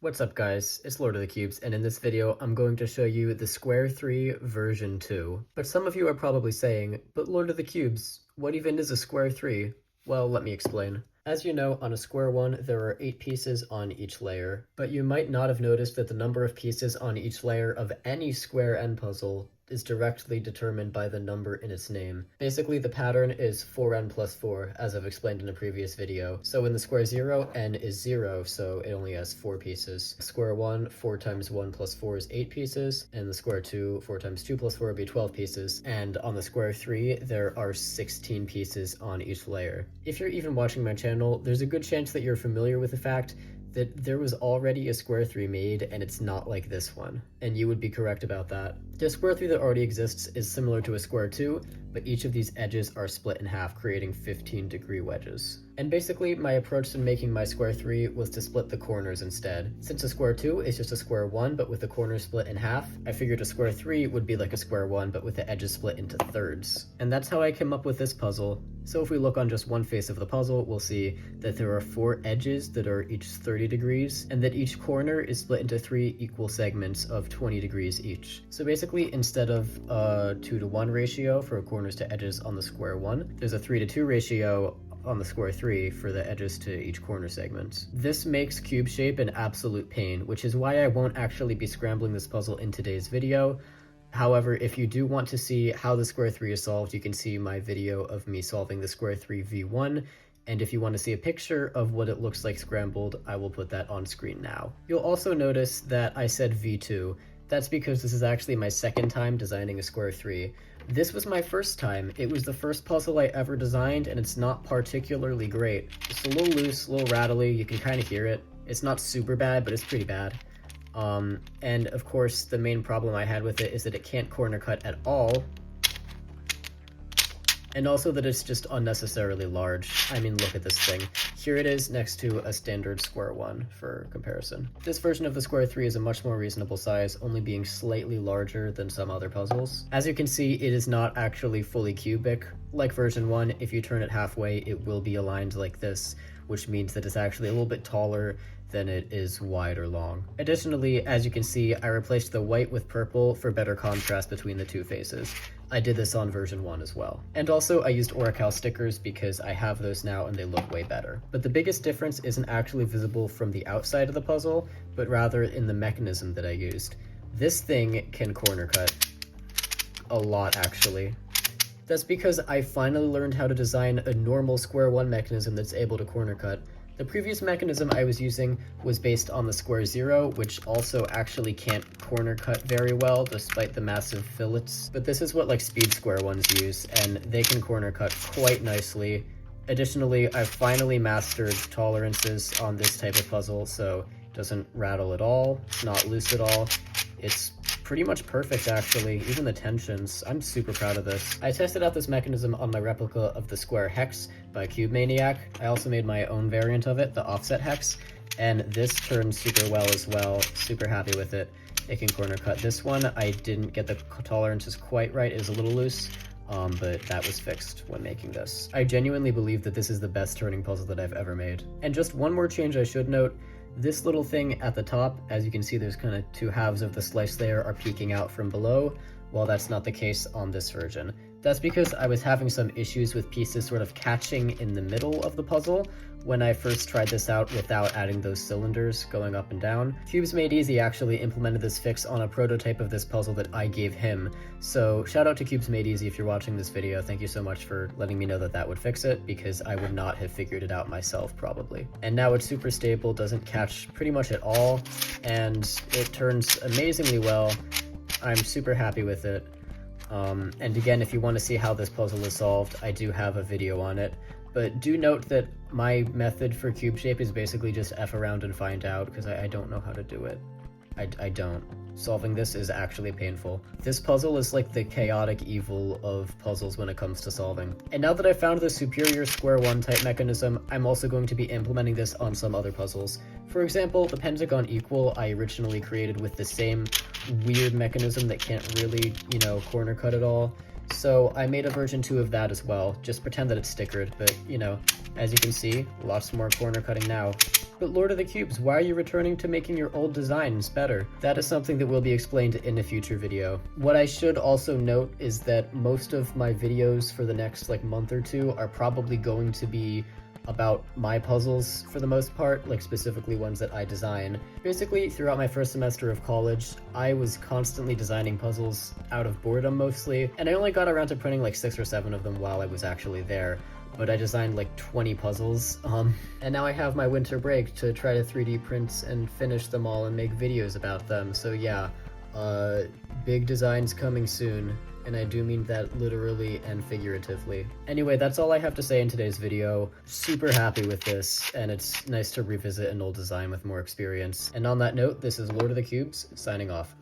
What's up guys, it's Lord of the Cubes, and in this video I'm going to show you the Square 3 version 2. But some of you are probably saying, but Lord of the Cubes, what even is a Square 3? Well, let me explain. As you know, on a Square 1 there are 8 pieces on each layer, but you might not have noticed that the number of pieces on each layer of any Square N puzzle is directly determined by the number in its name. Basically, the pattern is 4n plus 4, as I've explained in a previous video. So in the Square 0, n is 0, so it only has 4 pieces. Square 1, 4 times 1 plus 4 is 8 pieces, and the Square 2, 4 times 2 plus 4 would be 12 pieces. And on the Square 3, there are 16 pieces on each layer. If you're even watching my channel, there's a good chance that you're familiar with the fact that there was already a Square 3 made, and it's not like this one. And you would be correct about that. The Square 3 that already exists is similar to a Square 2, but each of these edges are split in half, creating 15-degree wedges. And basically, my approach to making my Square 3 was to split the corners instead. Since a Square 2 is just a Square 1, but with the corners split in half, I figured a Square 3 would be like a Square 1, but with the edges split into thirds. And that's how I came up with this puzzle. So if we look on just one face of the puzzle, we'll see that there are 4 edges that are each 30 degrees, and that each corner is split into 3 equal segments of 20 degrees each. So basically, instead of a 2-to-1 ratio for corners to edges on the Square 1, there's a 3-to-2 ratio on the Square 3 for the edges to each corner segment. This makes cube shape an absolute pain, which is why I won't actually be scrambling this puzzle in today's video. However, if you do want to see how the Square 3 is solved, you can see my video of me solving the Square 3 V1, and if you want to see a picture of what it looks like scrambled, I will put that on screen now. You'll also notice that I said V2. That's because this is actually my second time designing a Square 3. This was my first time. It was the first puzzle I ever designed, and it's not particularly great. It's a little loose, a little rattly, you can kind of hear it. It's not super bad, but it's pretty bad. And of course, the main problem I had with it is that it can't corner cut at all, and also that it's just unnecessarily large. I mean, look at this thing. Here it is next to a standard Square 1 for comparison. This version of the Square 3 is a much more reasonable size, only being slightly larger than some other puzzles. As you can see, it is not actually fully cubic. Like version 1, if you turn it halfway, it will be aligned like this, which means that it's actually a little bit taller than it is wide or long. Additionally, as you can see, I replaced the white with purple for better contrast between the two faces. I did this on version 1 as well. And also, I used Oracal stickers because I have those now and they look way better. But the biggest difference isn't actually visible from the outside of the puzzle, but rather in the mechanism that I used. This thing can corner cut. A lot, actually. That's because I finally learned how to design a normal Square 1 mechanism that's able to corner cut. The previous mechanism I was using was based on the Square 0, which also actually can't corner cut very well despite the massive fillets. But this is what like Speed Square ones use, and they can corner cut quite nicely. Additionally, I've finally mastered tolerances on this type of puzzle, so it doesn't rattle at all, it's not loose at all. It's pretty much perfect, actually, even the tensions. I'm super proud of this. I tested out this mechanism on my replica of the Square Hex by Cube Maniac. I also made my own variant of it, the Offset Hex, and this turned super well as well. Super happy with it. It can corner cut. This one, I didn't get the tolerances quite right. It was a little loose, but that was fixed when making this. I genuinely believe that this is the best turning puzzle that I've ever made. And just one more change I should note. This little thing at the top, as you can see, there's kind of 2 halves of the slice layer are peeking out from below, while that's not the case on this version. That's because I was having some issues with pieces sort of catching in the middle of the puzzle when I first tried this out without adding those cylinders going up and down. Cubes Made Easy actually implemented this fix on a prototype of this puzzle that I gave him, so shout out to Cubes Made Easy if you're watching this video. Thank you so much for letting me know that that would fix it, because I would not have figured it out myself probably. And now it's super stable, doesn't catch pretty much at all, and it turns amazingly well. I'm super happy with it. And again, if you want to see how this puzzle is solved, I do have a video on it. But do note that my method for cube shape is basically just F around and find out, because I don't know how to do it. I don't. Solving this is actually painful. This puzzle is like the chaotic evil of puzzles when it comes to solving. And now that I've found the superior Square 1 type mechanism, I'm also going to be implementing this on some other puzzles. For example, the Pentagon Equal I originally created with the same weird mechanism that can't really, corner cut at all. So I made a version 2 of that as well. Just pretend that it's stickered, but you know, as you can see, lots more corner cutting now. But Lord of the Cubes, why are you returning to making your old designs better? That is something that will be explained in a future video. What I should also note is that most of my videos for the next like month or two are probably going to be about my puzzles for the most part, like specifically ones that I design. Basically, throughout my first semester of college, I was constantly designing puzzles out of boredom mostly, and I only got around to printing like 6 or 7 of them while I was actually there. But I designed like 20 puzzles, and now I have my winter break to try to 3D print and finish them all and make videos about them. So yeah, big designs coming soon, and I do mean that literally and figuratively. Anyway, that's all I have to say in today's video. Super happy with this, and it's nice to revisit an old design with more experience. And on that note, this is Lord of the Cubes, signing off.